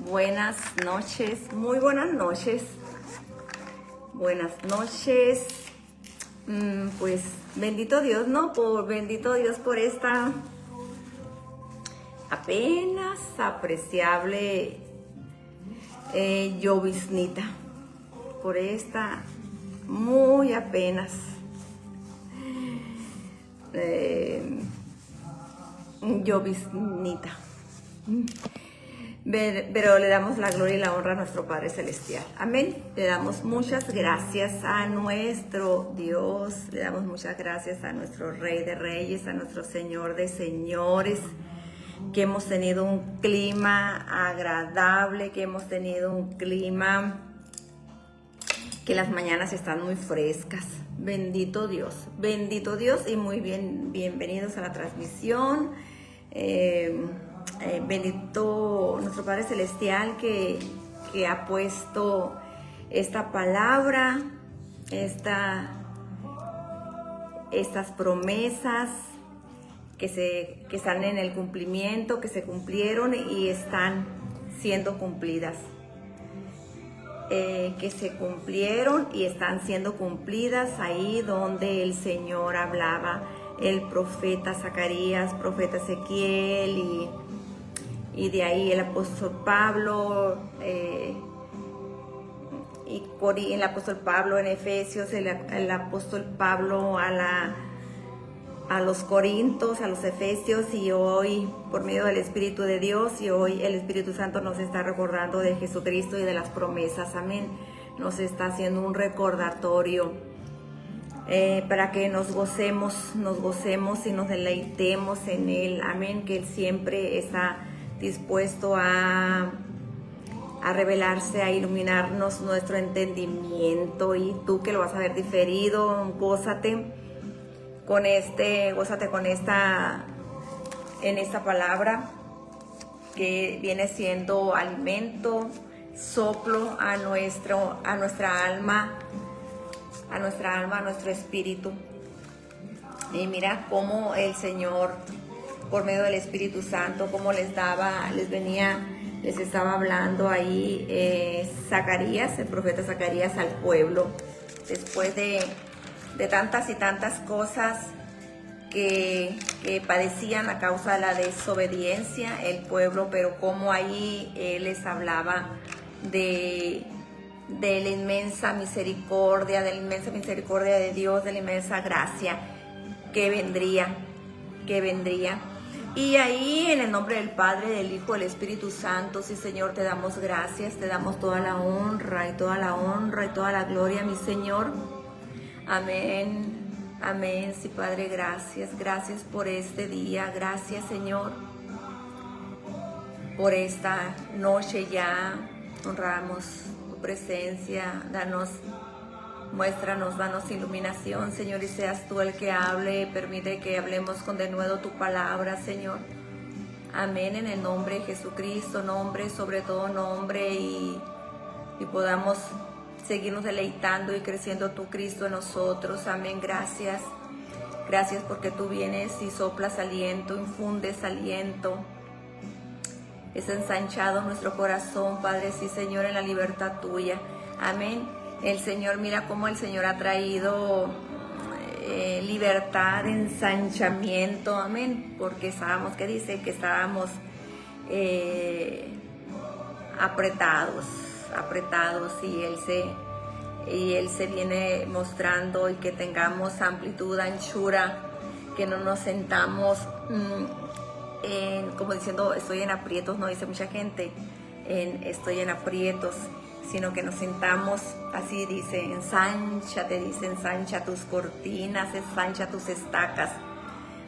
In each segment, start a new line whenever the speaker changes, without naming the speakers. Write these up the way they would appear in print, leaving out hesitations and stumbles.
buenas noches, muy buenas noches. Buenas noches. Pues bendito Dios, ¿no? Bendito Dios por esta apenas apreciable lloviznita. Por esta muy apenas lloviznita. Pero le damos la gloria y la honra a nuestro Padre Celestial. Amén. Le damos muchas gracias a nuestro Dios. Le damos muchas gracias a nuestro Rey de Reyes, a nuestro Señor de Señores. Que hemos tenido un clima agradable, que hemos tenido un clima que las mañanas están muy frescas. Bendito Dios y muy bienvenidos a la transmisión. Bendito nuestro Padre Celestial que ha puesto esta palabra, estas promesas que están en el cumplimiento, que se cumplieron y están siendo cumplidas. Que se cumplieron y están siendo cumplidas ahí donde el Señor hablaba, el profeta Zacarías, profeta Ezequiel y de ahí el apóstol Pablo, el apóstol Pablo en Efesios, el apóstol Pablo a los Corintios, a los Efesios, y hoy por medio del Espíritu de Dios, y hoy el Espíritu Santo nos está recordando de Jesucristo y de las promesas, amén. Nos está haciendo un recordatorio para que nos gocemos y nos deleitemos en Él, amén, que Él siempre está dispuesto a revelarse, a iluminarnos nuestro entendimiento, y tú que lo vas a ver diferido, gózate en esta palabra que viene siendo alimento, soplo a nuestra alma, a nuestro espíritu. Y mira cómo el Señor, por medio del Espíritu Santo, cómo les estaba hablando ahí Zacarías, el profeta Zacarías, al pueblo, después de tantas y tantas cosas que padecían a causa de la desobediencia el pueblo, pero como ahí él les hablaba de la inmensa misericordia, de Dios, de la inmensa gracia que vendría. Y ahí, en el nombre del Padre, del Hijo, del Espíritu Santo, sí, Señor, te damos gracias, te damos toda la honra y toda la gloria, mi Señor. Amén, amén, sí, Padre, gracias por este día, gracias, Señor, por esta noche ya. Honramos tu presencia, muéstranos, danos iluminación, Señor, y seas tú el que hable. Permite que hablemos con denuedo tu palabra, Señor. Amén, en el nombre de Jesucristo, nombre sobre todo nombre, y podamos seguirnos deleitando y creciendo tu Cristo en nosotros. Amén, gracias porque tú vienes y soplas aliento, infundes aliento. Es ensanchado nuestro corazón, Padre, sí, Señor, en la libertad tuya. Amén. El Señor, mira cómo el Señor ha traído libertad, ensanchamiento, amén, porque estábamos, ¿qué dice? Que estábamos apretados, y Él se viene mostrando, y que tengamos amplitud, anchura, que no nos sentamos como diciendo estoy en aprietos, no dice mucha gente, estoy en aprietos, sino que nos sentamos, así dice, ensancha tus cortinas, ensancha tus estacas.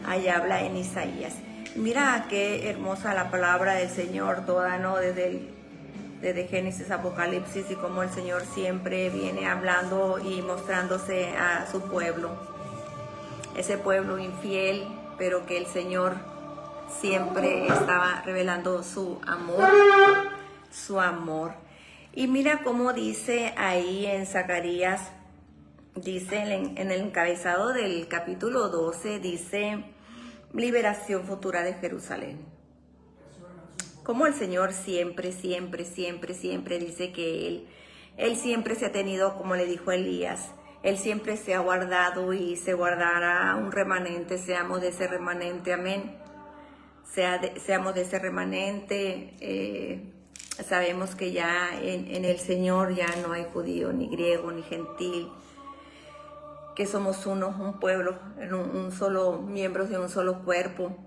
Ahí habla en Isaías. Mira qué hermosa la palabra del Señor toda, ¿no? Desde Génesis, Apocalipsis, y cómo el Señor siempre viene hablando y mostrándose a su pueblo. Ese pueblo infiel, pero que el Señor siempre estaba revelando su amor. Y mira cómo dice ahí en Zacarías, dice en el encabezado del capítulo 12, dice liberación futura de Jerusalén. Como el Señor siempre, siempre, siempre, siempre dice que Él siempre se ha tenido, como le dijo Elías, Él siempre se ha guardado y se guardará un remanente, seamos de ese remanente, amén. Seamos de ese remanente. Sabemos que ya en el Señor ya no hay judío, ni griego, ni gentil, que somos uno, un pueblo, un solo, miembros de un solo cuerpo.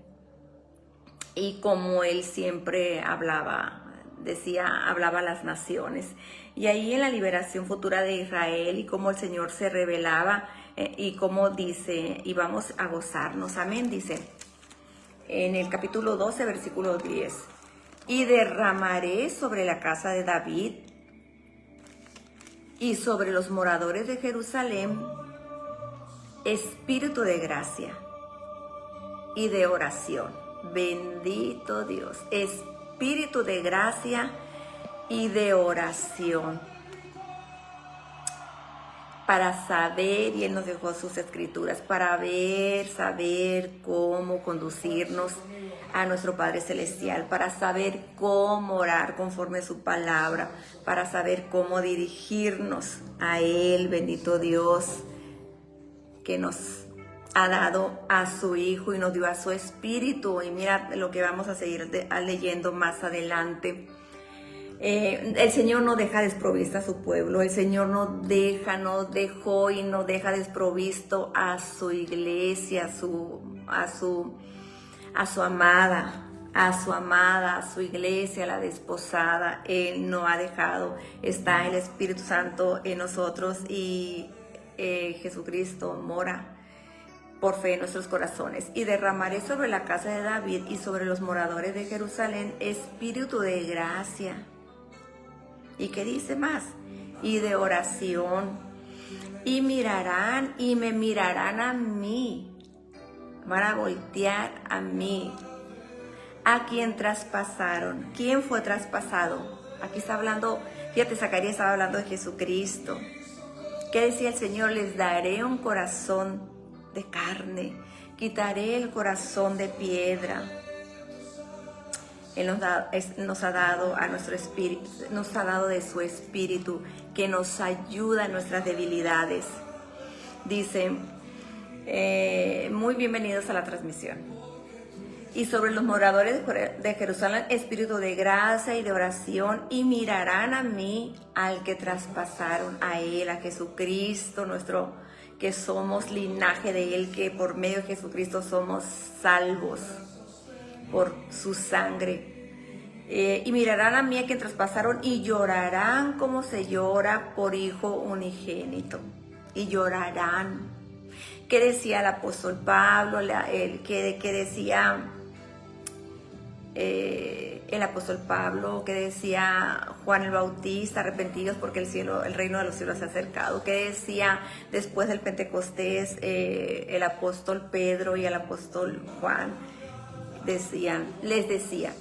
Y como Él siempre hablaba a las naciones. Y ahí en la liberación futura de Israel y cómo el Señor se revelaba y cómo dice, y vamos a gozarnos, amén, dice en el capítulo 12, versículo 10, y derramaré sobre la casa de David y sobre los moradores de Jerusalén espíritu de gracia y de oración. Bendito Dios, espíritu de gracia y de oración, para saber, y Él nos dejó sus escrituras, para saber cómo conducirnos a nuestro Padre Celestial, para saber cómo orar conforme a su palabra, para saber cómo dirigirnos a Él, bendito Dios, que nos ha dado a su Hijo y nos dio a su Espíritu. Y mira lo que vamos a seguir leyendo más adelante. El Señor no deja desprovisto a su pueblo. El Señor no dejó y no deja desprovisto a su iglesia, a su amada, a su iglesia, la desposada. Él no ha dejado. Está el Espíritu Santo en nosotros y Jesucristo mora por fe en nuestros corazones. Y derramaré sobre la casa de David y sobre los moradores de Jerusalén espíritu de gracia. ¿Y qué dice más? Y de oración. Y me mirarán a mí. Van a voltear a mí. A quien traspasaron. ¿Quién fue traspasado? Aquí está hablando, fíjate, Zacarías estaba hablando de Jesucristo. ¿Qué decía el Señor? Les daré un corazón de carne. Quitaré el corazón de piedra. Él nos ha dado a nuestro espíritu, nos ha dado de su espíritu que nos ayuda en nuestras debilidades. Dice, muy bienvenidos a la transmisión. Y sobre los moradores de Jerusalén, espíritu de gracia y de oración, y mirarán a mí, al que traspasaron, a Él, a Jesucristo, que somos linaje de Él, que por medio de Jesucristo somos salvos por su sangre. Y mirarán a mí a quien traspasaron y llorarán como se llora por hijo unigénito. Y llorarán. ¿Qué decía el apóstol Pablo? ¿Qué decía el apóstol Pablo? ¿Qué decía Juan el Bautista? Arrepentidos porque el reino de los cielos se ha acercado. ¿Qué decía después del Pentecostés el apóstol Pedro y el apóstol Juan? Les decía,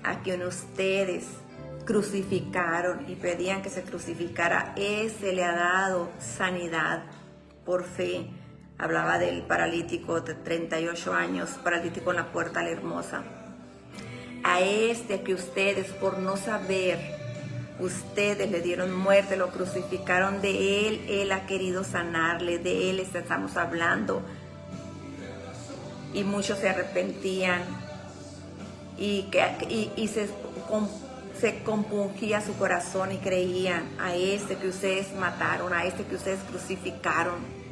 a quien ustedes crucificaron y pedían que se crucificara, ese le ha dado sanidad por fe. Hablaba del paralítico de 38 años, paralítico en la puerta la hermosa. A que ustedes por no saber, ustedes le dieron muerte, lo crucificaron, de Él ha querido sanarle, de Él estamos hablando. Y muchos se arrepentían y se compungía su corazón y creían a que ustedes mataron, a que ustedes crucificaron.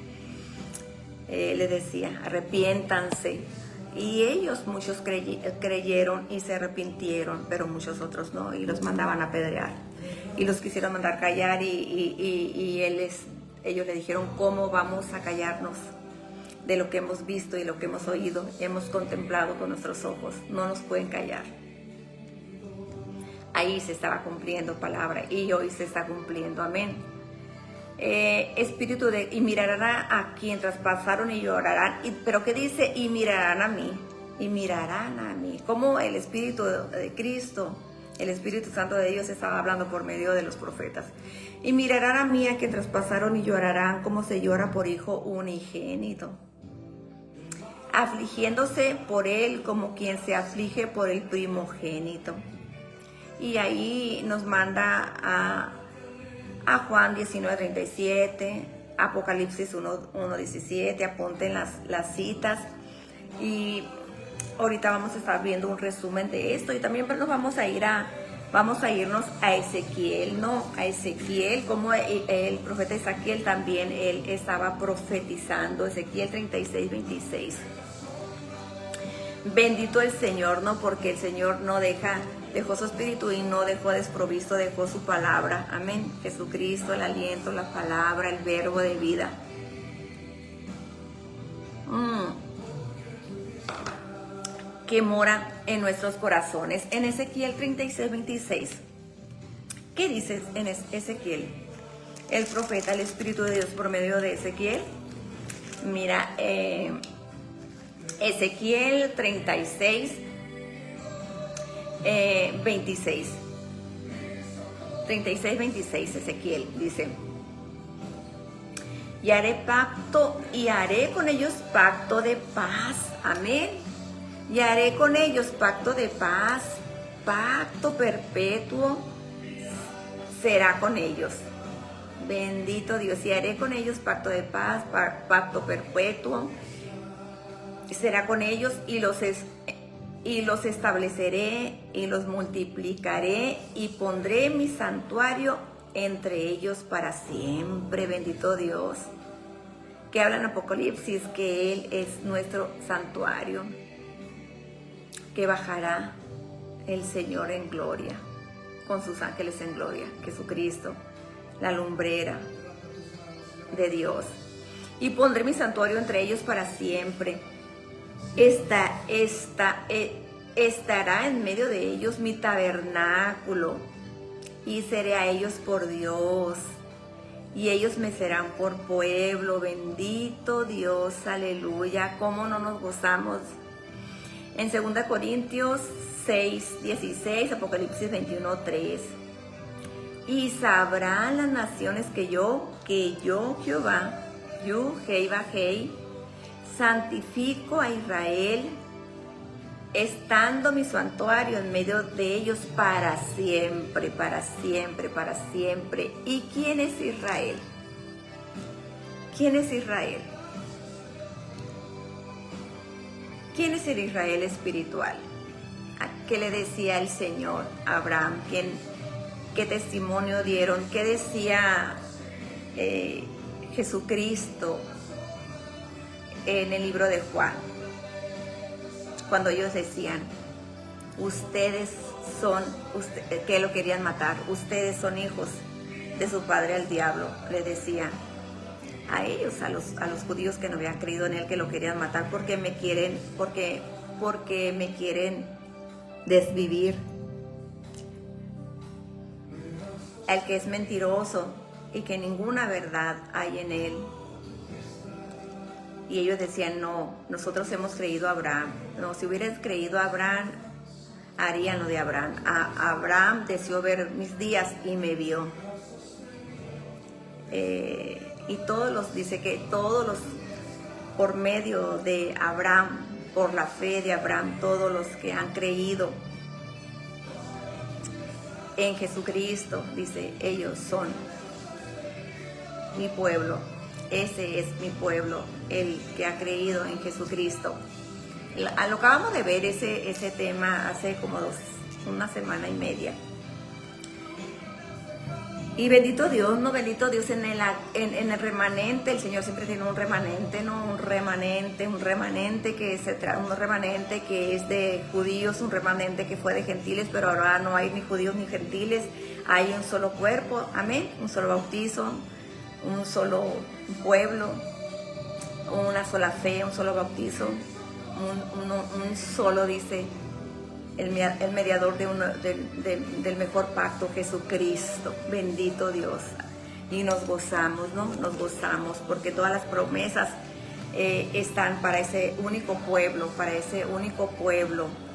Le decía, arrepiéntanse. Y ellos, muchos creyeron y se arrepintieron, pero muchos otros no, y los mandaban a apedrear. Y los quisieron mandar callar y ellos le dijeron, ¿cómo vamos a callarnos de lo que hemos visto y lo que hemos oído, hemos contemplado con nuestros ojos? No nos pueden callar. Ahí se estaba cumpliendo palabra y hoy se está cumpliendo, amén. Y mirarán a quien traspasaron y llorarán. ¿Pero qué dice? Y mirarán a mí. Como el Espíritu de Cristo, el Espíritu Santo de Dios estaba hablando por medio de los profetas. Y mirarán a mí a quien traspasaron y llorarán como se llora por hijo unigénito. afligiéndose por él como quien se aflige por el primogénito. Y ahí nos manda a Juan 19:37, Apocalipsis 1:17, apunten las citas. Y ahorita vamos a estar viendo un resumen de esto, y también nos vamos a irnos a Ezequiel, ¿no? A Ezequiel, como el profeta Ezequiel también, él estaba profetizando, Ezequiel 36:26. Bendito el Señor, ¿no? Porque el Señor dejó su espíritu y no dejó desprovisto, dejó su palabra. Amén. Jesucristo, el aliento, la palabra, el verbo de vida. Que mora en nuestros corazones. En Ezequiel 36:26. ¿Qué dice en Ezequiel? El profeta, el Espíritu de Dios por medio de Ezequiel. Mira, Ezequiel 36:26. 36:26, Ezequiel dice: y haré con ellos pacto de paz. Amén. Y haré con ellos pacto de paz, pacto perpetuo será con ellos. Bendito Dios. Y haré con ellos pacto de paz, pacto perpetuo será con ellos, y los estableceré y los multiplicaré, y pondré mi santuario entre ellos para siempre. Bendito Dios. Que habla en Apocalipsis que Él es nuestro santuario, que bajará el Señor en gloria, con sus ángeles en gloria, Jesucristo, la lumbrera de Dios. Y pondré mi santuario entre ellos para siempre. Estará en medio de ellos mi tabernáculo, y seré a ellos por Dios, y ellos me serán por pueblo. Bendito Dios, aleluya. ¿Cómo no nos gozamos? En 2 Corintios 6:16, Apocalipsis 21:3. Y sabrán las naciones que yo, Jehová, santifico a Israel, estando mi santuario en medio de ellos para siempre, para siempre, para siempre. ¿Y quién es Israel? ¿Quién es Israel? ¿Quién es el Israel espiritual? ¿Qué le decía el Señor a Abraham? ¿Qué testimonio dieron? ¿Qué decía Jesucristo en el libro de Juan? Cuando ellos decían, que lo querían matar, ustedes son hijos de su padre el diablo, le decía a ellos, a los judíos que no habían creído en él, que lo querían matar porque me quieren desvivir. El que es mentiroso y que ninguna verdad hay en él. Y ellos decían, no, nosotros hemos creído a Abraham. No, si hubieras creído a Abraham, harían lo de Abraham. Abraham deseó ver mis días y me vio. Y dice que todos los, por medio de Abraham, por la fe de Abraham, todos los que han creído en Jesucristo, dice, ellos son mi pueblo. Ese es mi pueblo, el que ha creído en Jesucristo. Lo acabamos de ver ese tema hace como una semana y media. Y bendito Dios, ¿no? Bendito Dios en el remanente. El Señor siempre tiene un remanente, ¿no? Un remanente que es de judíos, un remanente que fue de gentiles, pero ahora no hay ni judíos ni gentiles. Hay un solo cuerpo, amén, un solo bautizo, un solo pueblo, una sola fe, un solo bautizo, un solo, dice, el mediador del mejor pacto, Jesucristo. Bendito Dios. Y nos gozamos, ¿no? Nos gozamos porque todas las promesas están para ese único pueblo,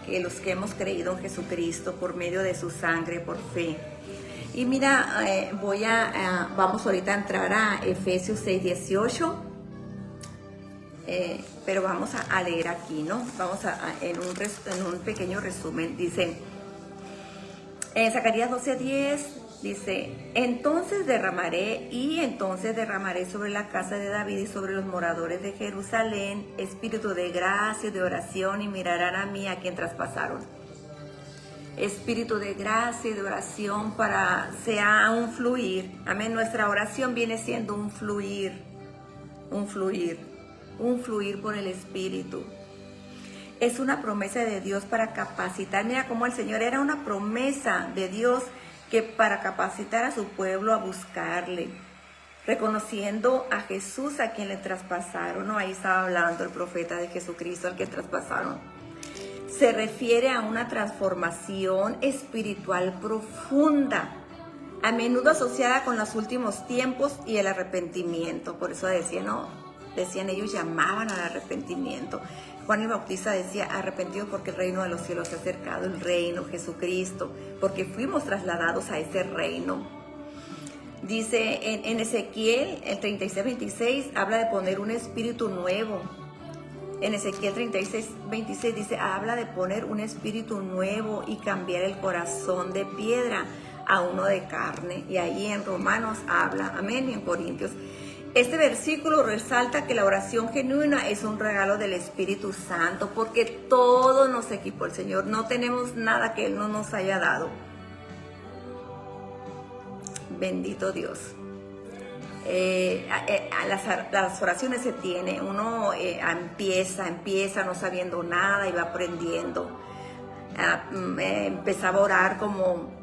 que los que hemos creído en Jesucristo por medio de su sangre, por fe. Y mira, vamos ahorita a entrar a Efesios 6:18. pero vamos a leer aquí, ¿no? Vamos en un pequeño resumen. Dice, en Zacarías 12:10, dice, entonces derramaré sobre la casa de David y sobre los moradores de Jerusalén espíritu de gracia y de oración, y mirarán a mí a quien traspasaron. Espíritu de gracia y de oración para sea un fluir. Amén. Nuestra oración viene siendo un fluir por el Espíritu. Es una promesa de Dios para capacitar. Mira cómo el Señor era una promesa de Dios que para capacitar a su pueblo a buscarle, reconociendo a Jesús a quien le traspasaron, ¿no? Ahí estaba hablando el profeta de Jesucristo al que traspasaron. Se refiere a una transformación espiritual profunda, a menudo asociada con los últimos tiempos y el arrepentimiento. Por eso decían ellos, llamaban al arrepentimiento. Juan el Bautista decía, arrepentido porque el reino de los cielos se ha acercado, el reino Jesucristo, porque fuimos trasladados a ese reino. Dice en Ezequiel, el 36:26, habla de poner un espíritu nuevo. En Ezequiel 36:26 dice, habla de poner un espíritu nuevo y cambiar el corazón de piedra a uno de carne. Y ahí en Romanos habla, amén, y en Corintios. Este versículo resalta que la oración genuina es un regalo del Espíritu Santo, porque todo nos equipó el Señor. No tenemos nada que Él no nos haya dado. Bendito Dios. Las oraciones se tiene, uno empieza no sabiendo nada y va aprendiendo. Empezaba a orar como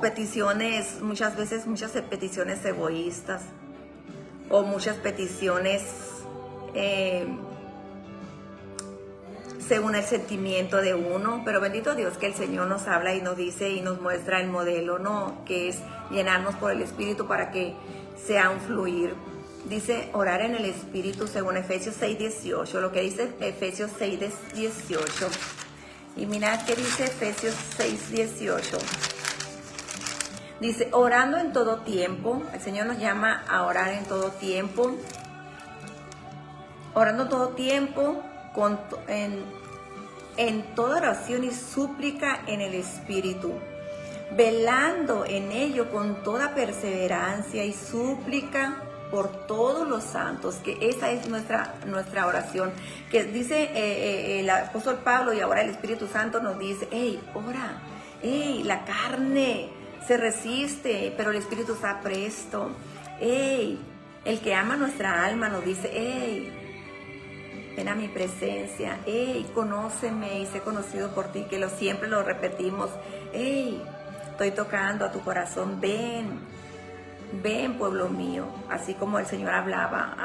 peticiones, muchas peticiones egoístas o muchas peticiones según el sentimiento de uno, pero bendito Dios que el Señor nos habla y nos dice y nos muestra el modelo, ¿no? Que es llenarnos por el Espíritu para que sea un fluir. Dice orar en el Espíritu según Efesios 6:18, lo que dice Efesios 6:18. Y mira qué dice Efesios 6:18. Dice, orando en todo tiempo. El Señor nos llama a orar en todo tiempo. Orando en todo tiempo, en toda oración y súplica en el Espíritu. Velando en ello con toda perseverancia y súplica por todos los santos, que esa es nuestra oración. Que dice el apóstol Pablo, y ahora el Espíritu Santo nos dice, hey, ora, hey, la carne se resiste, pero el Espíritu está presto. Hey, el que ama nuestra alma nos dice, hey, ven a mi presencia. Hey, conóceme y sé conocido por ti, que siempre lo repetimos. Hey, estoy tocando a tu corazón. Ven, pueblo mío. Así como el Señor hablaba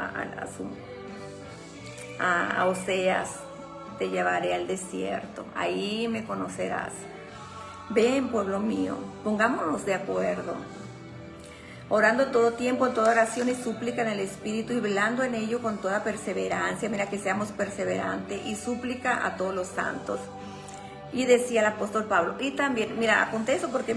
a Oseas, te llevaré al desierto, ahí me conocerás. Ven, pueblo mío, pongámonos de acuerdo, orando todo tiempo, en toda oración y súplica en el Espíritu, y velando en ello con toda perseverancia. Mira, que seamos perseverantes, y súplica a todos los santos. Y decía el apóstol Pablo, y también, mira, apunté eso porque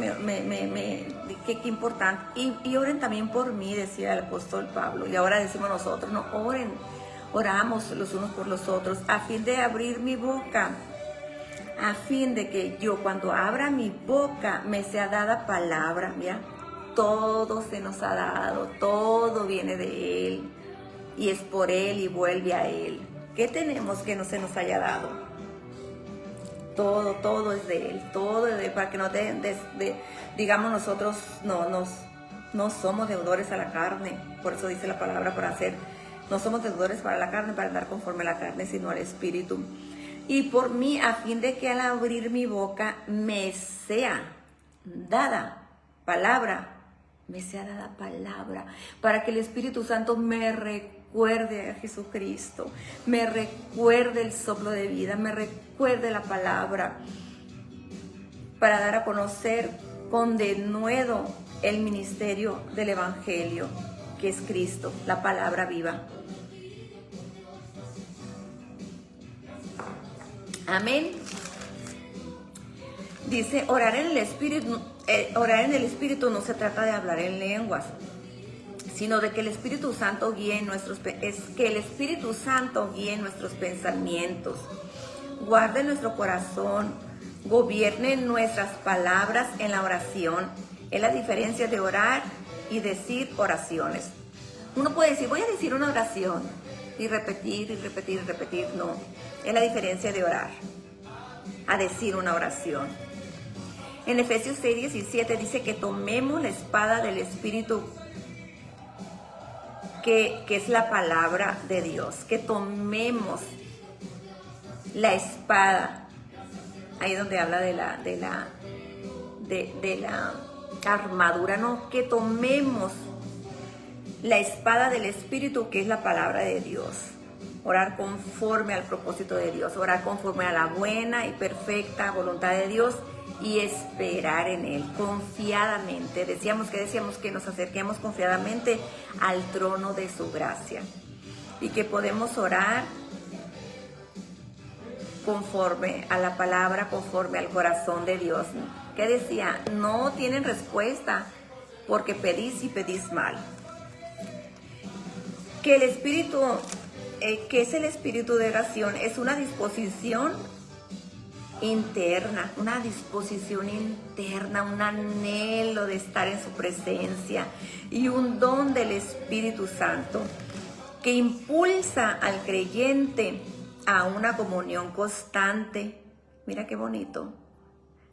qué importante, y oren también por mí, decía el apóstol Pablo. Y ahora decimos nosotros, no, oramos los unos por los otros, a fin de abrir mi boca, a fin de que yo, cuando abra mi boca, me sea dada palabra. Mira, todo se nos ha dado, todo viene de Él, y es por Él y vuelve a Él. ¿Qué tenemos que no se nos haya dado? Todo es de Él, todo es de Él, para que no digamos nosotros no somos deudores a la carne. Por eso dice la palabra, no somos deudores para la carne, para andar conforme a la carne, sino al Espíritu. Y por mí, a fin de que al abrir mi boca me sea dada palabra, para que el Espíritu Santo me recuerde a Jesucristo, me recuerde el soplo de vida, me recuerde la palabra, para dar a conocer con denuedo el ministerio del Evangelio, que es Cristo, la palabra viva. Amén. Dice, orar en el Espíritu no se trata de hablar en lenguas, sino de que el Espíritu Santo guíe nuestros pensamientos, guarde nuestro corazón, gobierne nuestras palabras en la oración. Es la diferencia de orar y decir oraciones. Uno puede decir, voy a decir una oración y repetir y repetir y repetir. No, es la diferencia de orar a decir una oración. En Efesios 6:17 dice que tomemos la espada del Espíritu, que es la palabra de Dios, que tomemos la espada, ahí donde habla de la armadura, no, que tomemos la espada del Espíritu, que es la palabra de Dios. Orar conforme al propósito de Dios, orar conforme a la buena y perfecta voluntad de Dios y esperar en Él confiadamente. Decíamos que nos acerquemos confiadamente al trono de su gracia y que podemos orar conforme a la palabra, conforme al corazón de Dios. ¿Qué decía? No tienen respuesta porque pedís y pedís mal. Que el espíritu, ¿qué es el espíritu de oración? Es una disposición interna, un anhelo de estar en su presencia y un don del Espíritu Santo que impulsa al creyente a una comunión constante. Mira qué bonito.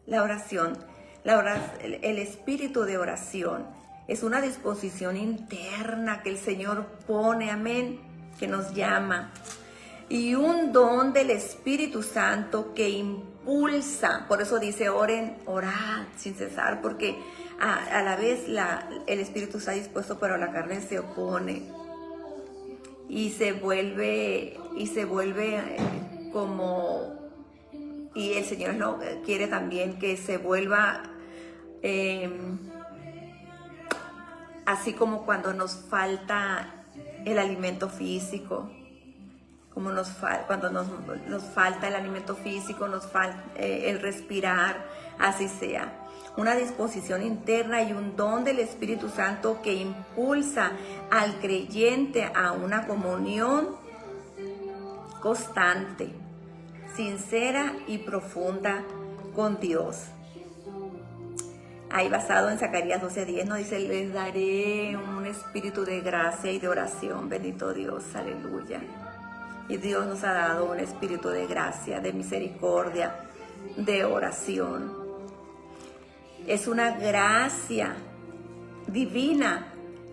La oración, el espíritu de oración es una disposición interna que el Señor pone, amén, que nos llama. Y un don del Espíritu Santo que impulsa. Por eso dice, oren, orad sin cesar, porque a la vez el Espíritu está dispuesto, pero la carne se opone. Y se vuelve como... Y el Señor no quiere también que se vuelva así como cuando nos falta el alimento físico. Cuando nos falta el alimento físico, nos falta el respirar, así sea. Una disposición interna y un don del Espíritu Santo que impulsa al creyente a una comunión constante, sincera y profunda con Dios. Ahí basado en Zacarías 12:10 nos dice, les daré un espíritu de gracia y de oración. Bendito Dios, aleluya. Y Dios nos ha dado un espíritu de gracia, de misericordia, de oración. Es una gracia divina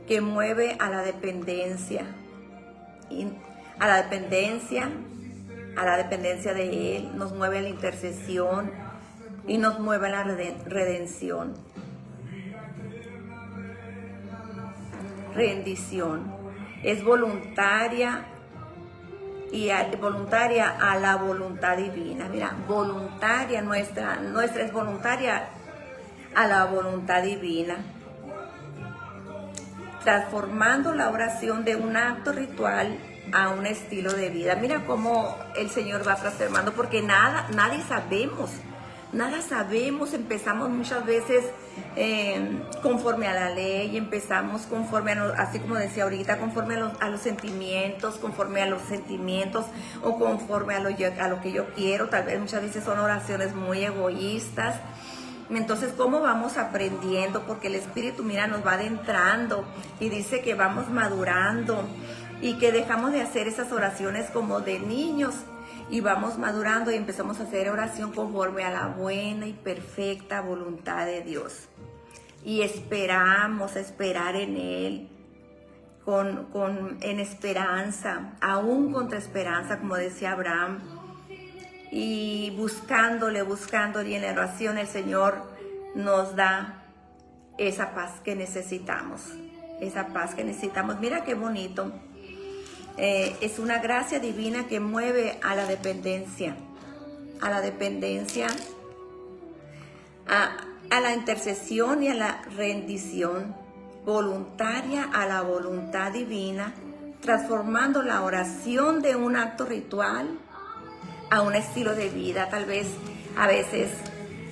que mueve a la dependencia. A la dependencia de Él, nos mueve a la intercesión y nos mueve a la redención. Rendición. Es voluntaria voluntaria a la voluntad divina. Mira, voluntaria, nuestra es voluntaria a la voluntad divina, transformando la oración de un acto ritual a un estilo de vida. Mira cómo el Señor va transformando, porque nadie sabemos, empezamos muchas veces conforme a la ley, empezamos conforme así como decía ahorita, conforme a los sentimientos, o conforme a lo que yo quiero. Tal vez muchas veces son oraciones muy egoístas. Entonces, ¿cómo vamos aprendiendo? Porque el Espíritu, mira, nos va adentrando y dice que vamos madurando y que dejamos de hacer esas oraciones como de niños y vamos madurando y empezamos a hacer oración conforme a la buena y perfecta voluntad de Dios. Y esperamos a esperar en Él, en esperanza, aún contra esperanza, como decía Abraham. Y buscándole, y en la oración el Señor nos da esa paz que necesitamos. Mira qué bonito. Es una gracia divina que mueve a la dependencia, a la intercesión y a la rendición voluntaria a la voluntad divina, transformando la oración de un acto ritual a un estilo de vida. Tal vez a veces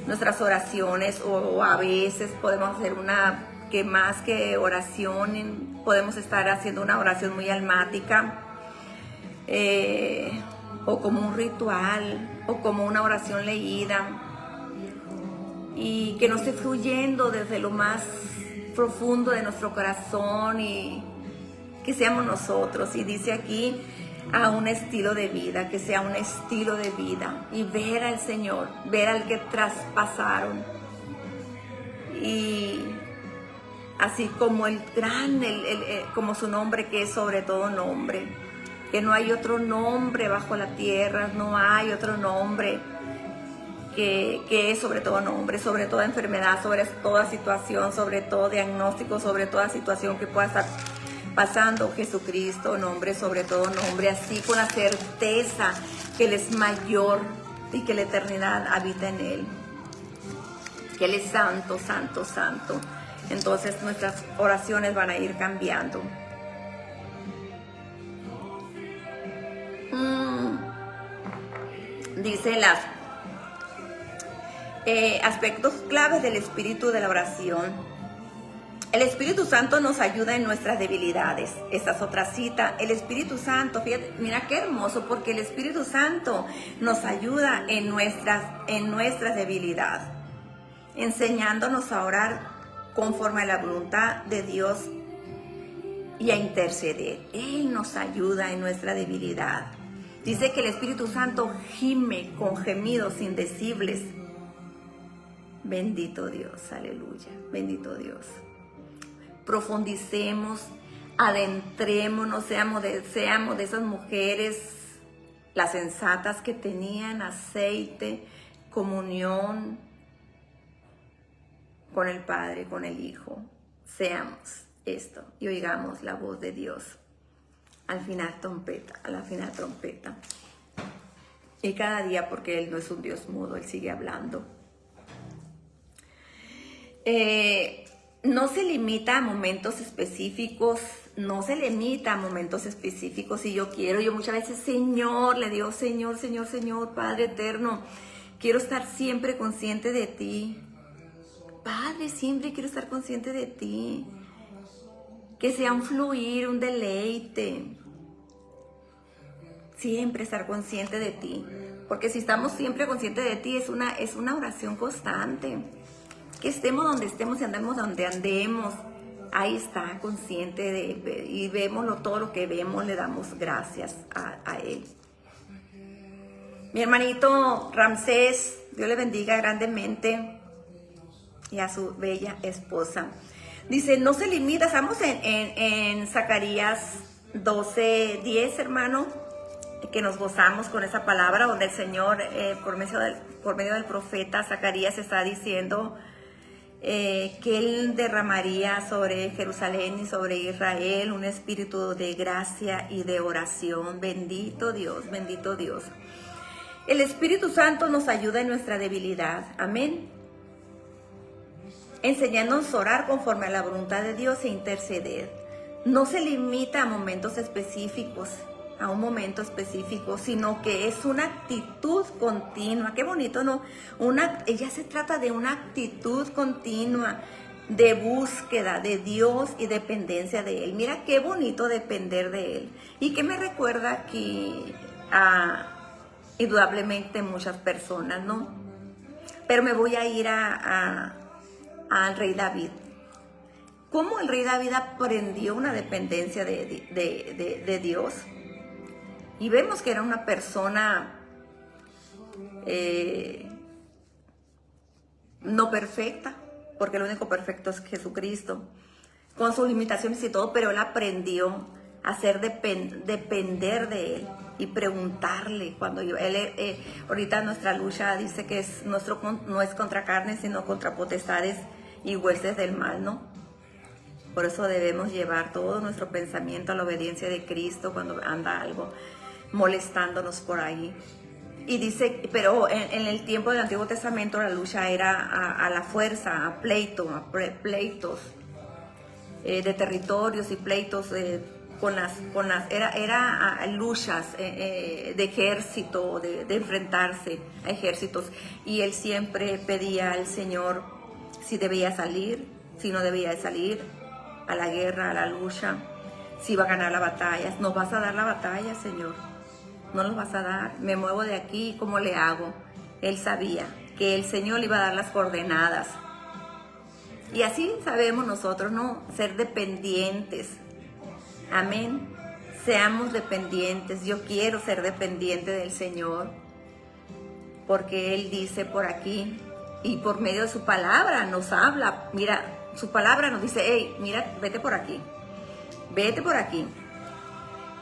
nuestras oraciones o a veces podemos hacer una que más que oración podemos estar haciendo una oración muy almática, o como un ritual, o como una oración leída, y que no esté fluyendo desde lo más profundo de nuestro corazón, y que seamos nosotros. Y dice aquí, a un estilo de vida, que sea un estilo de vida, y ver al Señor, ver al que traspasaron, y así como el gran, como su nombre, que es sobre todo nombre, que no hay otro nombre bajo la tierra, no hay otro nombre que es sobre todo nombre, sobre toda enfermedad, sobre toda situación, sobre todo diagnóstico, sobre toda situación que pueda estar pasando. Jesucristo, nombre sobre todo nombre, así con la certeza que Él es mayor y que la eternidad habita en Él, que Él es santo, santo, santo. Entonces nuestras oraciones van a ir cambiando. Dice las aspectos claves del espíritu de la oración. El Espíritu Santo nos ayuda en nuestras debilidades. Esta es otra cita. El Espíritu Santo, fíjate, mira qué hermoso, porque el Espíritu Santo nos ayuda en nuestras debilidades, enseñándonos a orar conforme a la voluntad de Dios y a interceder. Él nos ayuda en nuestra debilidad. Dice que el Espíritu Santo gime con gemidos indecibles. Bendito Dios, aleluya, bendito Dios. Profundicemos, adentrémonos, seamos de esas mujeres, las sensatas, que tenían aceite, comunión con el Padre, con el Hijo. Seamos esto y oigamos la voz de Dios al final trompeta, a la final trompeta. Y cada día, porque Él no es un Dios mudo, Él sigue hablando. No se limita a momentos específicos, no se limita a momentos específicos. Si yo quiero, yo muchas veces, Señor, le digo, Señor, Señor, Señor, Padre eterno, quiero estar siempre consciente de ti. Padre, siempre quiero estar consciente de ti. Que sea un fluir, un deleite. Siempre estar consciente de ti. Porque si estamos siempre conscientes de ti, es una oración constante. Que estemos donde estemos y andemos donde andemos, ahí está, consciente de Él, y vemos todo lo que vemos, le damos gracias a Él. Mi hermanito Ramsés, Dios le bendiga grandemente, y a su bella esposa. Dice, no se limita, estamos en Zacarías 12:10, hermano, que nos gozamos con esa palabra, donde el Señor, por medio del profeta Zacarías, está diciendo que Él derramaría sobre Jerusalén y sobre Israel un espíritu de gracia y de oración. Bendito Dios, bendito Dios. El Espíritu Santo nos ayuda en nuestra debilidad, amén, enseñándonos a orar conforme a la voluntad de Dios e interceder. No se limita a momentos específicos, a un momento específico, sino que es una actitud continua. Qué bonito, ¿no? Ella se trata de una actitud continua de búsqueda de Dios y dependencia de Él. Mira qué bonito depender de Él. Y que me recuerda aquí indudablemente muchas personas, ¿no? Pero me voy a ir al rey David. ¿Cómo el rey David aprendió una dependencia de Dios? Y vemos que era una persona no perfecta, porque lo único perfecto es Jesucristo, con sus limitaciones y todo, pero él aprendió a depender de Él y preguntarle. Cuando ahorita nuestra lucha dice que no es contra carne, sino contra potestades y huestes del mal, ¿no? Por eso debemos llevar todo nuestro pensamiento a la obediencia de Cristo cuando anda algo molestándonos por ahí. Y dice, pero en el tiempo del Antiguo Testamento la lucha era a la fuerza, a pleitos de territorios y pleitos era luchas de ejército, de enfrentarse a ejércitos. Y él siempre pedía al Señor si debía salir si no debía de salir a la guerra, a la lucha, si iba a ganar la batalla. Nos vas a dar la batalla, Señor. No nos vas a dar. Me muevo de aquí, ¿cómo le hago? Él sabía que el Señor le iba a dar las coordenadas. Y así sabemos nosotros, ¿no? Ser dependientes. Amén. Seamos dependientes. Yo quiero ser dependiente del Señor. Porque Él dice por aquí, y por medio de su palabra nos habla. Mira, su palabra nos dice, hey, mira, vete por aquí. Vete por aquí.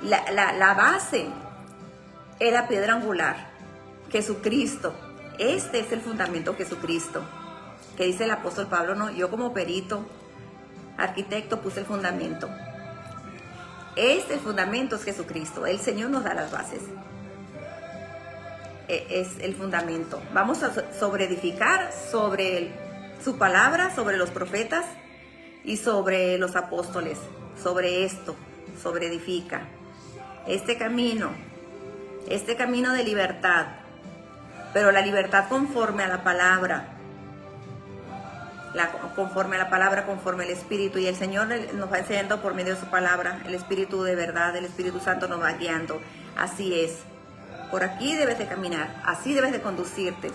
La base era piedra angular. Jesucristo. Este es el fundamento, Jesucristo. Que dice el apóstol Pablo, no, yo como perito, arquitecto, puse el fundamento. El fundamento es Jesucristo. El Señor nos da las bases. Es el fundamento. Vamos a sobreedificar sobre su palabra, sobre los profetas y sobre los apóstoles. Sobre esto, sobreedifica. Este camino de libertad, pero la libertad conforme a la palabra. Conforme a la palabra, conforme al Espíritu, y el Señor nos va enseñando por medio de su palabra, el Espíritu de verdad, el Espíritu Santo nos va guiando. Así es, por aquí debes de caminar, así debes de conducirte.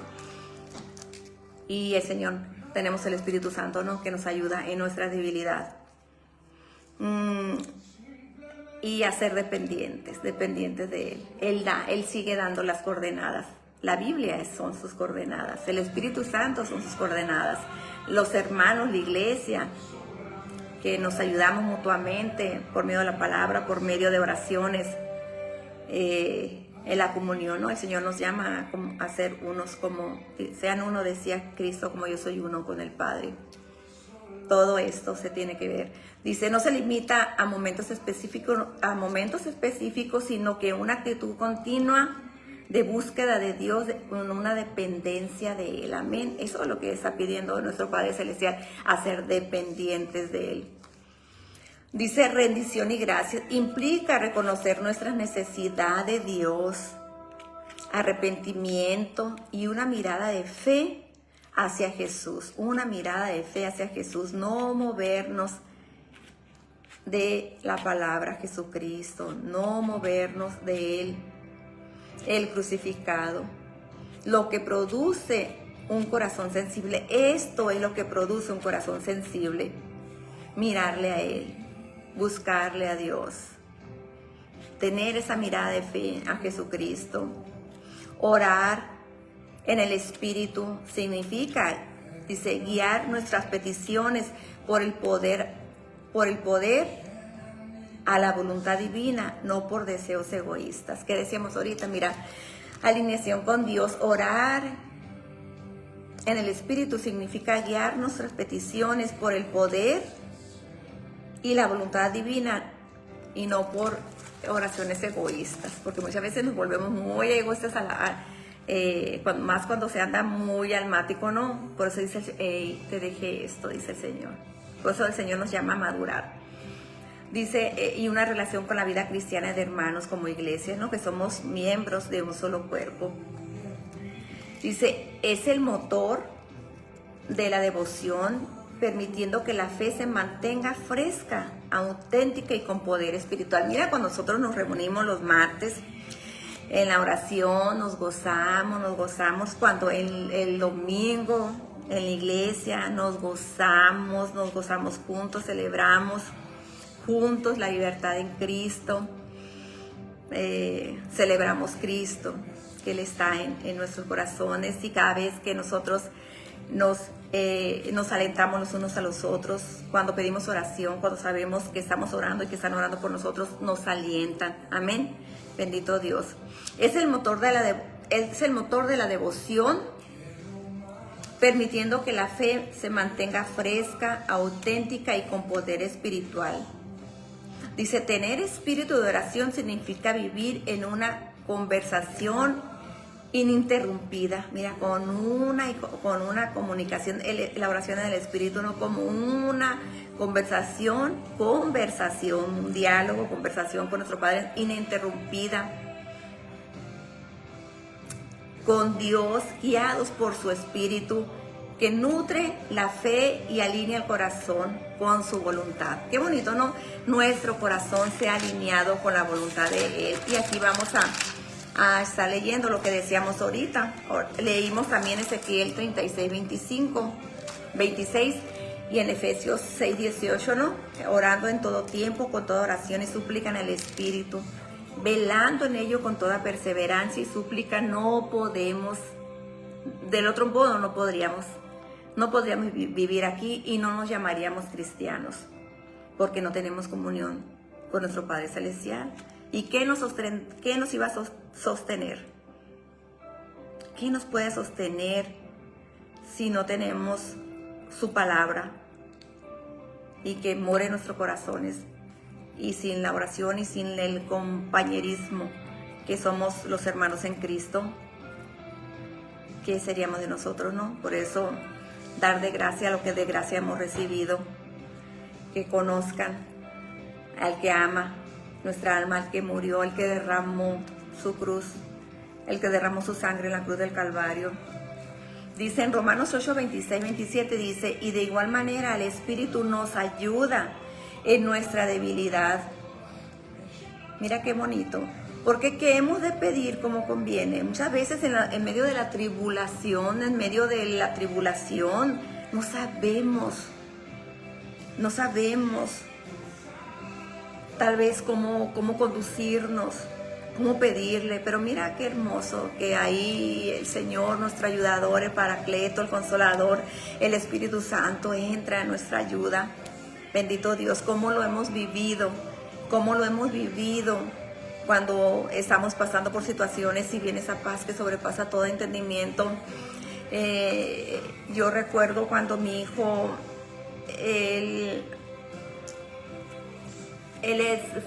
Y el Señor, tenemos el Espíritu Santo, ¿no? Que nos ayuda en nuestra debilidad. Y a ser dependientes de Él. Él sigue dando las coordenadas. La Biblia son sus coordenadas, el Espíritu Santo son sus coordenadas. Los hermanos, la iglesia, que nos ayudamos mutuamente por medio de la palabra, por medio de oraciones, en la comunión, ¿no? El Señor nos llama a ser unos como, sean uno, decía Cristo, como yo soy uno con el Padre. Todo esto se tiene que ver. Dice, no se limita a momentos específicos, sino que una actitud continua de búsqueda de Dios, con una dependencia de Él. Amén. Eso es lo que está pidiendo nuestro Padre Celestial, a ser dependientes de Él. Dice, rendición y gracia implica reconocer nuestra necesidad de Dios, arrepentimiento y una mirada de fe hacia Jesús. Una mirada de fe hacia Jesús, no movernos de la palabra Jesucristo, no movernos de Él. El crucificado, lo que produce un corazón sensible. Esto es lo que produce un corazón sensible. Mirarle a Él, buscarle a Dios, tener esa mirada de fe a Jesucristo. Orar en el Espíritu significa, dice, guiar nuestras peticiones por el poder a la voluntad divina, no por deseos egoístas. Que decíamos ahorita, mira, alineación con Dios. Orar en el Espíritu significa guiar nuestras peticiones por el poder y la voluntad divina, y no por oraciones egoístas, porque muchas veces nos volvemos muy egoístas más cuando se anda muy almático, ¿no? Por eso dice, te dejé esto, dice el Señor. Por eso el Señor nos llama a madurar. Dice, y una relación con la vida cristiana de hermanos como iglesia, ¿no? Que somos miembros de un solo cuerpo. Dice, es el motor de la devoción, permitiendo que la fe se mantenga fresca, auténtica y con poder espiritual. Mira, cuando nosotros nos reunimos los martes en la oración, nos gozamos cuando el domingo en la iglesia nos gozamos juntos, celebramos juntos la libertad en Cristo, celebramos Cristo, que Él está en nuestros corazones, y cada vez que nosotros nos alentamos los unos a los otros, cuando pedimos oración, cuando sabemos que estamos orando y que están orando por nosotros, nos alientan. Amén. Bendito Dios. Es el motor de la devoción, permitiendo que la fe se mantenga fresca, auténtica y con poder espiritual. Dice, tener espíritu de oración significa vivir en una conversación ininterrumpida. Mira, con una comunicación, la oración en el Espíritu, no como una conversación, un diálogo, conversación con nuestro Padre ininterrumpida, con Dios, guiados por su Espíritu, que nutre la fe y alinea el corazón con su voluntad. Qué bonito, ¿no? Nuestro corazón se ha alineado con la voluntad de Él. Y aquí vamos a estar leyendo lo que decíamos ahorita. Leímos también Ezequiel 36, 26 y en Efesios 6, 18, ¿no? Orando en todo tiempo, con toda oración y súplica en el Espíritu, velando en ello con toda perseverancia y súplica. No podemos, del otro modo no podríamos vivir aquí y no nos llamaríamos cristianos, porque no tenemos comunión con nuestro Padre Celestial. ¿Y qué nos iba a sostener? ¿Qué nos puede sostener si no tenemos su palabra y que more en nuestros corazones? Y sin la oración y sin el compañerismo que somos los hermanos en Cristo, ¿qué seríamos de nosotros, no? Por eso, dar de gracia lo que de gracia hemos recibido, que conozcan al que ama nuestra alma, al que murió, al que derramó su cruz, el que derramó su sangre en la cruz del Calvario. Dice en Romanos 8, 26, 27, dice, y de igual manera el Espíritu nos ayuda en nuestra debilidad. Mira qué bonito. Porque ¿qué hemos de pedir como conviene? Muchas veces en medio de la tribulación, no sabemos tal vez cómo conducirnos, cómo pedirle, pero mira qué hermoso que ahí el Señor, nuestro ayudador, el Paracleto, el Consolador, el Espíritu Santo entra en nuestra ayuda. Bendito Dios, cómo lo hemos vivido cuando estamos pasando por situaciones y viene esa paz que sobrepasa todo entendimiento. Yo recuerdo cuando mi hijo, él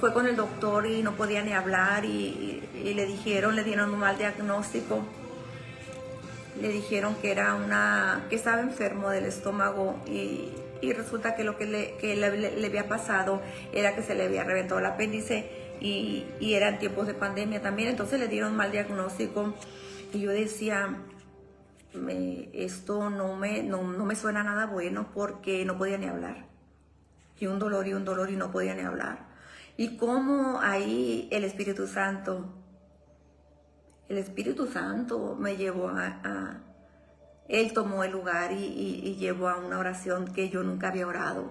fue con el doctor y no podía ni hablar y le dieron un mal diagnóstico. Le dijeron que estaba enfermo del estómago y resulta que lo que le había pasado era que se le había reventado el apéndice y eran tiempos de pandemia también. Entonces le dieron mal diagnóstico y yo decía, esto no me suena nada bueno, porque no podía ni hablar. Y un dolor y no podía ni hablar. Y cómo ahí el Espíritu Santo me llevó Él tomó el lugar y llevó a una oración que yo nunca había orado.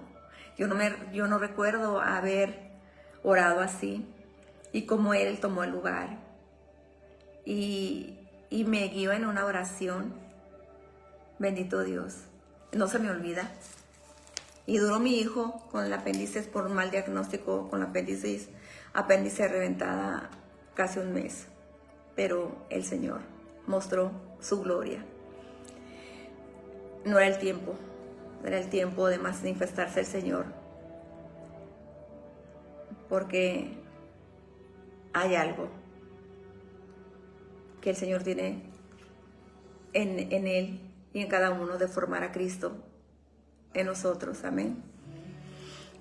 Yo no recuerdo haber orado así. Y como Él tomó el lugar y me guió en una oración. Bendito Dios. No se me olvida. Y duró mi hijo con el apéndice por un mal diagnóstico, con la apéndice reventada, casi un mes. Pero el Señor mostró su gloria. No era el tiempo de manifestarse el Señor. Porque hay algo que el Señor tiene en Él y en cada uno de formar a Cristo en nosotros, amén.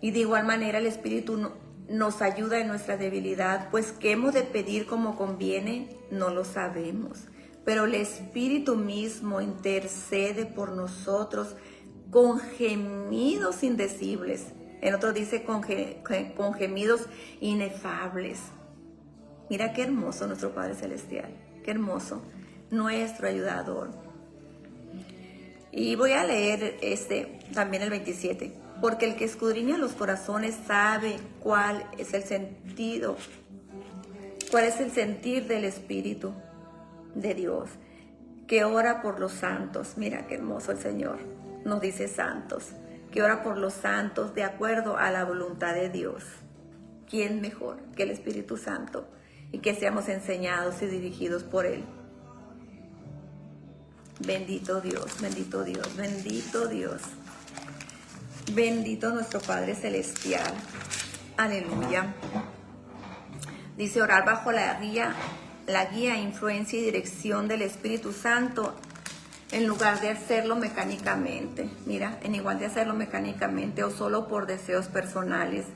Y de igual manera el Espíritu nos ayuda en nuestra debilidad, pues ¿qué hemos de pedir como conviene? No lo sabemos, pero el Espíritu mismo intercede por nosotros con gemidos indecibles. En otro dice con gemidos inefables. Mira qué hermoso nuestro Padre Celestial, qué hermoso, nuestro ayudador. Y voy a leer también el 27. Porque el que escudriña los corazones sabe cuál es el sentir del Espíritu de Dios, que ora por los santos. Mira qué hermoso el Señor, nos dice santos, que ora por los santos de acuerdo a la voluntad de Dios. ¿Quién mejor que el Espíritu Santo? Y que seamos enseñados y dirigidos por Él. Bendito Dios, bendito Dios, bendito Dios. Bendito nuestro Padre Celestial. Aleluya. Dice orar bajo la guía, influencia y dirección del Espíritu Santo en lugar de hacerlo mecánicamente. Mira, en igual de hacerlo mecánicamente o solo por deseos personales.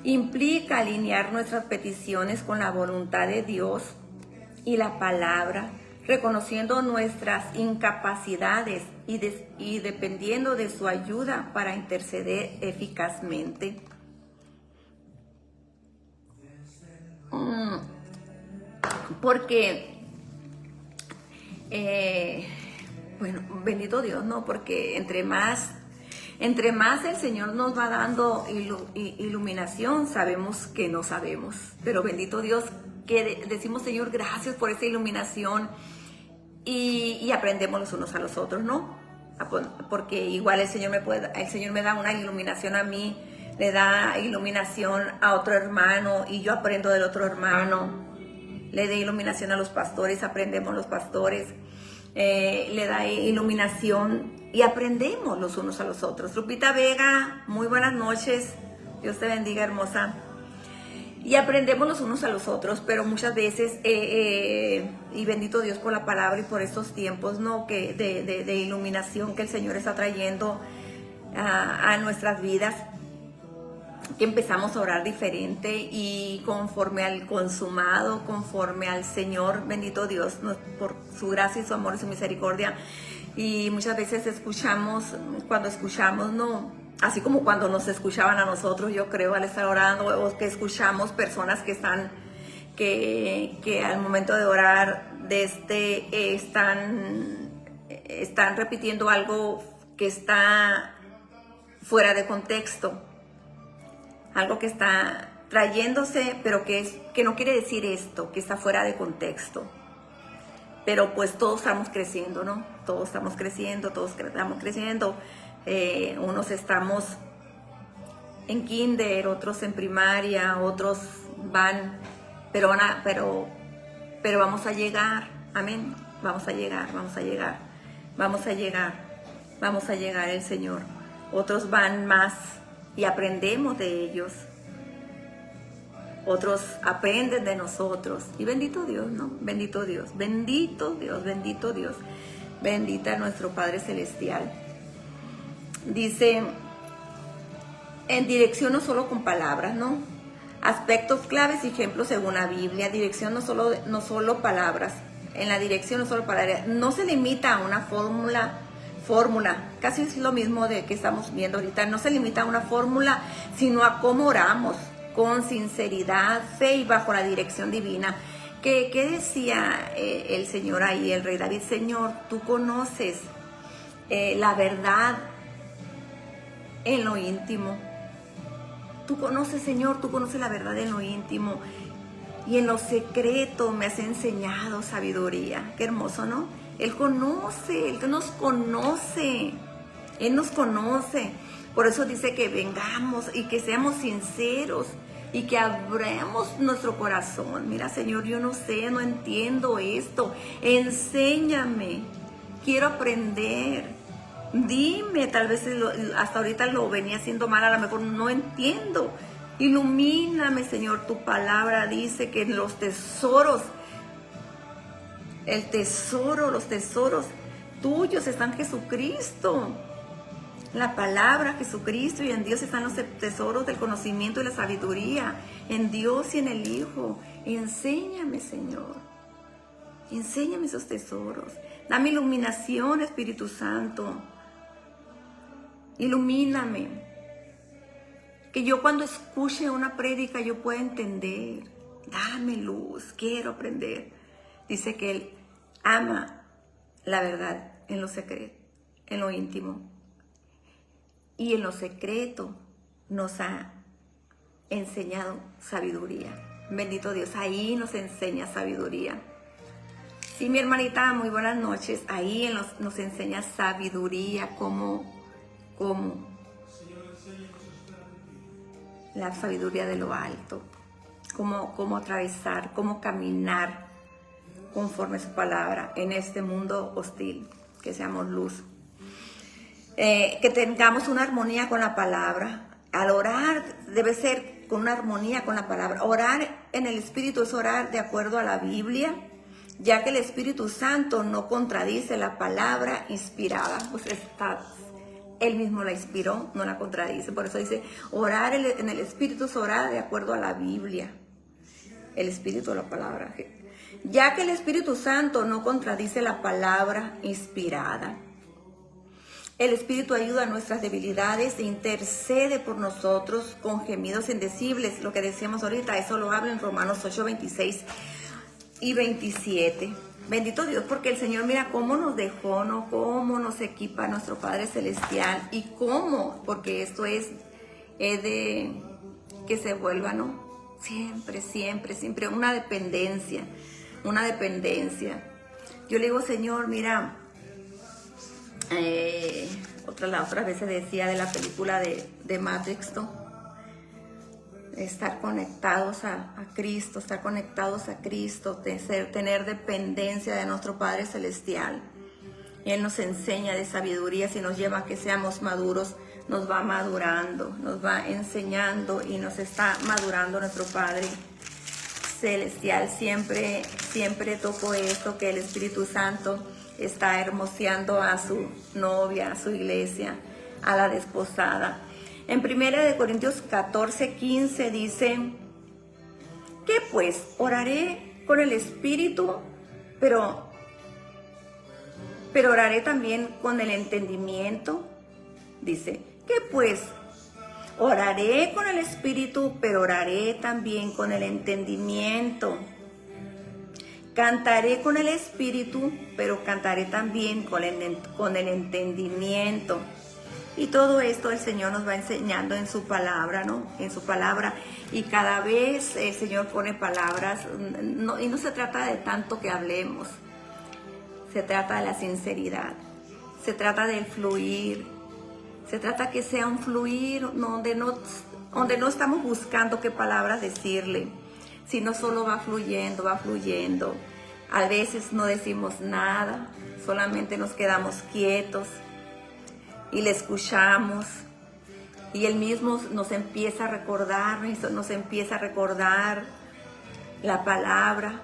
Implica alinear nuestras peticiones con la voluntad de Dios y la palabra, reconociendo nuestras incapacidades y dependiendo de su ayuda para interceder eficazmente. Porque, bueno, bendito Dios, ¿no? Porque entre más el Señor nos va dando iluminación, sabemos que no sabemos. Pero bendito Dios, que decimos, Señor, gracias por esa iluminación y aprendemos los unos a los otros, ¿no? Porque igual el Señor me da una iluminación a mí, le da iluminación a otro hermano y yo aprendo del otro hermano. Le da iluminación a los pastores, aprendemos los pastores. Le da iluminación y aprendemos los unos a los otros. Lupita Vega, muy buenas noches. Dios te bendiga, hermosa. Y aprendemos los unos a los otros, pero muchas veces, y bendito Dios por la palabra y por estos tiempos, ¿no? de iluminación que el Señor está trayendo a nuestras vidas, que empezamos a orar diferente y conforme al consumado, conforme al Señor, bendito Dios, por su gracia y su amor y su misericordia. Y muchas veces cuando escuchamos, ¿no? Así como cuando nos escuchaban a nosotros, yo creo, al estar orando, o que escuchamos personas que al momento de orar, están repitiendo algo que está fuera de contexto. Algo que está trayéndose, pero que no quiere decir esto, que está fuera de contexto. Pero pues todos estamos creciendo, ¿no? Todos estamos creciendo. Unos estamos en kinder, otros en primaria, otros van, pero vamos a llegar, amén. Vamos a llegar el Señor. Otros van más y aprendemos de ellos. Otros aprenden de nosotros. Y bendito Dios, ¿no? Bendito Dios. Bendita nuestro Padre Celestial. Dice, en dirección no solo con palabras, ¿no? Aspectos claves y ejemplos según la Biblia. Dirección no solo palabras. En la dirección no solo palabras. No se limita a una fórmula, casi es lo mismo de que estamos viendo ahorita, no se limita a una fórmula, sino a cómo oramos, con sinceridad, fe y bajo la dirección divina. ¿Qué decía el Señor ahí, el rey David? Señor, tú conoces la verdad en lo íntimo. Tú conoces, Señor, tú conoces la verdad en lo íntimo. Y en lo secreto me has enseñado sabiduría. Qué hermoso, ¿no? Él nos conoce. Él nos conoce. Por eso dice que vengamos y que seamos sinceros y que abramos nuestro corazón. Mira, Señor, yo no sé, no entiendo esto. Enséñame. Quiero aprender. Dime, tal vez hasta ahorita lo venía haciendo mal, a lo mejor no entiendo. Ilumíname, Señor. Tu palabra dice que los tesoros tuyos están en Jesucristo. La palabra Jesucristo, y en Dios están los tesoros del conocimiento y la sabiduría. En Dios y en el Hijo. Enséñame, Señor. Enséñame esos tesoros. Dame iluminación, Espíritu Santo. Ilumíname. Que yo cuando escuche una prédica yo pueda entender. Dame luz, quiero aprender. Dice que Él ama la verdad en lo secreto, en lo íntimo. Y en lo secreto nos ha enseñado sabiduría. Bendito Dios, ahí nos enseña sabiduría. Sí, mi hermanita, muy buenas noches. Ahí nos enseña sabiduría, cómo la sabiduría de lo alto, cómo atravesar, cómo caminar conforme a su palabra en este mundo hostil, que seamos luz. Que tengamos una armonía con la palabra. Al orar debe ser con una armonía con la palabra. Orar en el Espíritu es orar de acuerdo a la Biblia, ya que el Espíritu Santo no contradice la palabra inspirada. Pues Él mismo la inspiró, no la contradice. Por eso dice, orar en el Espíritu es orar de acuerdo a la Biblia. El Espíritu de la palabra. ya que el Espíritu Santo no contradice la palabra inspirada. El Espíritu ayuda a nuestras debilidades e intercede por nosotros con gemidos indecibles. Lo que decíamos ahorita, eso lo habla en Romanos 8, 26 y 27. Bendito Dios, porque el Señor mira cómo nos dejó, ¿no? Cómo nos equipa nuestro Padre Celestial y cómo, porque esto es de que se vuelva, ¿no? Siempre, siempre, siempre una dependencia, una dependencia. Yo le digo, Señor, mira, las otras veces decía de la película de Matrix, ¿no? Estar conectados a Cristo, estar conectados a Cristo, tener dependencia de nuestro Padre Celestial. Él nos enseña de sabiduría, si nos lleva a que seamos maduros, nos va madurando, nos va enseñando y nos está madurando nuestro Padre Celestial. Siempre, siempre toco esto, que el Espíritu Santo está hermoseando a su novia, a su iglesia, a la desposada. En 1 Corintios 14, 15 dice, ¿qué pues? Oraré con el Espíritu, pero oraré también con el entendimiento. Dice, ¿qué pues? Oraré con el Espíritu, pero oraré también con el entendimiento. Cantaré con el Espíritu, pero cantaré también con el entendimiento. Y todo esto el Señor nos va enseñando en su palabra, ¿no? En su palabra. Y cada vez el Señor pone palabras, y no se trata de tanto que hablemos. Se trata de la sinceridad. Se trata del fluir. Se trata que sea un fluir donde no estamos buscando qué palabras decirle, sino solo va fluyendo, va fluyendo. A veces no decimos nada, solamente nos quedamos quietos y le escuchamos. Y Él mismo nos empieza a recordar, la palabra,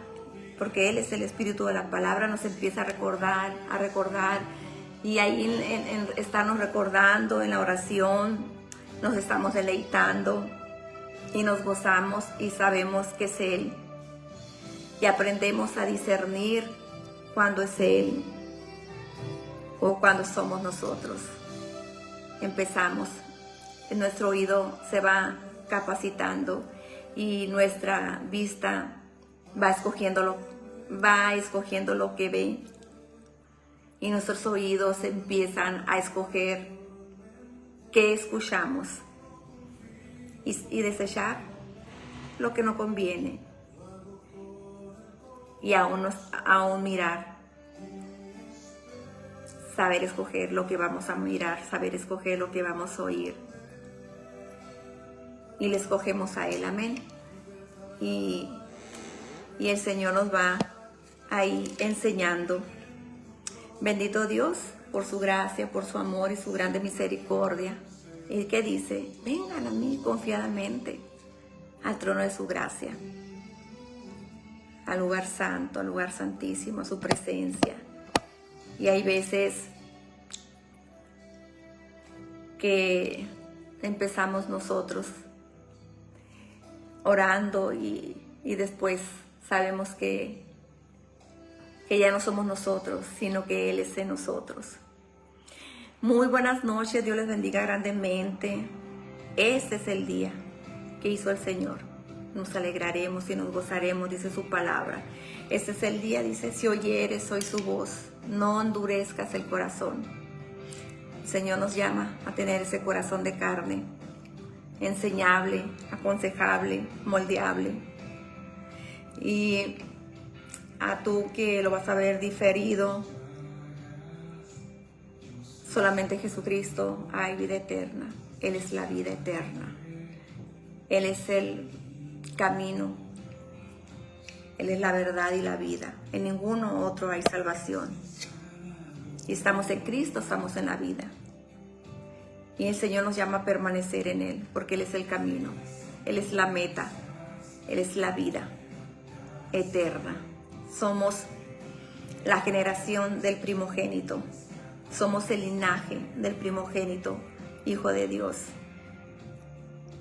porque Él es el Espíritu de la palabra, nos empieza a recordar. Y ahí en estarnos recordando en la oración, nos estamos deleitando y nos gozamos y sabemos que es Él. Y aprendemos a discernir cuando es Él o cuando somos nosotros. Empezamos, nuestro oído se va capacitando y nuestra vista va escogiendo lo que ve. Y nuestros oídos empiezan a escoger qué escuchamos y desechar lo que no conviene. Y aún mirar, saber escoger lo que vamos a mirar, saber escoger lo que vamos a oír. Y le escogemos a Él, amén. Y el Señor nos va ahí enseñando. Bendito Dios por su gracia, por su amor y su grande misericordia. Y que dice, vengan a mí confiadamente al trono de su gracia, al lugar santo, al lugar santísimo, a su presencia. Y hay veces que empezamos nosotros orando y después sabemos que ya no somos nosotros, sino que Él es en nosotros. Muy buenas noches, Dios les bendiga grandemente. Este es el día que hizo el Señor. Nos alegraremos y nos gozaremos, dice su palabra. Este es el día, dice, si oyeres hoy su voz, no endurezcas el corazón. El Señor nos llama a tener ese corazón de carne, enseñable, aconsejable, moldeable. Y a tú que lo vas a ver diferido, solamente en Jesucristo hay vida eterna. Él es la vida eterna. Él es el camino. Él es la verdad y la vida. En ninguno otro hay salvación. Y estamos en Cristo, estamos en la vida. Y el Señor nos llama a permanecer en Él, porque Él es el camino. Él es la meta. Él es la vida eterna. Somos la generación del primogénito. Somos el linaje del primogénito, Hijo de Dios.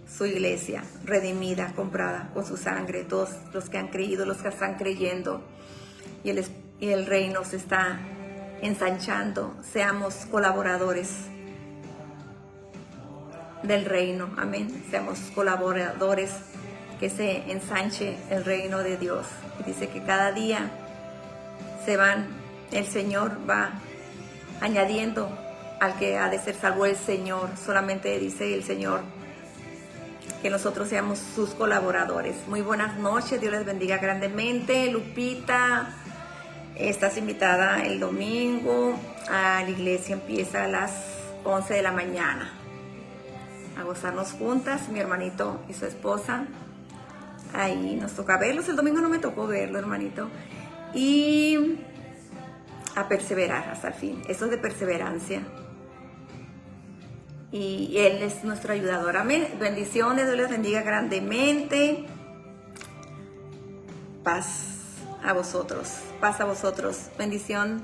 su iglesia redimida, comprada con su sangre, todos los que han creído, los que están creyendo, y el reino se está ensanchando. Seamos colaboradores del reino, amén. Seamos colaboradores, que se ensanche el reino de Dios. Y dice que cada día el Señor va añadiendo al que ha de ser salvo el Señor. Solamente dice el Señor que nosotros seamos sus colaboradores. Muy buenas noches, Dios les bendiga grandemente. Lupita, estás invitada el domingo a la iglesia, empieza a las 11 de la mañana a gozarnos juntas, mi hermanito y su esposa. Ahí nos toca verlos, el domingo no me tocó verlo, hermanito. Y a perseverar hasta el fin, eso es de perseverancia. Y Él es nuestro ayudador, amén. Bendiciones, Dios les bendiga grandemente. Paz a vosotros, bendición.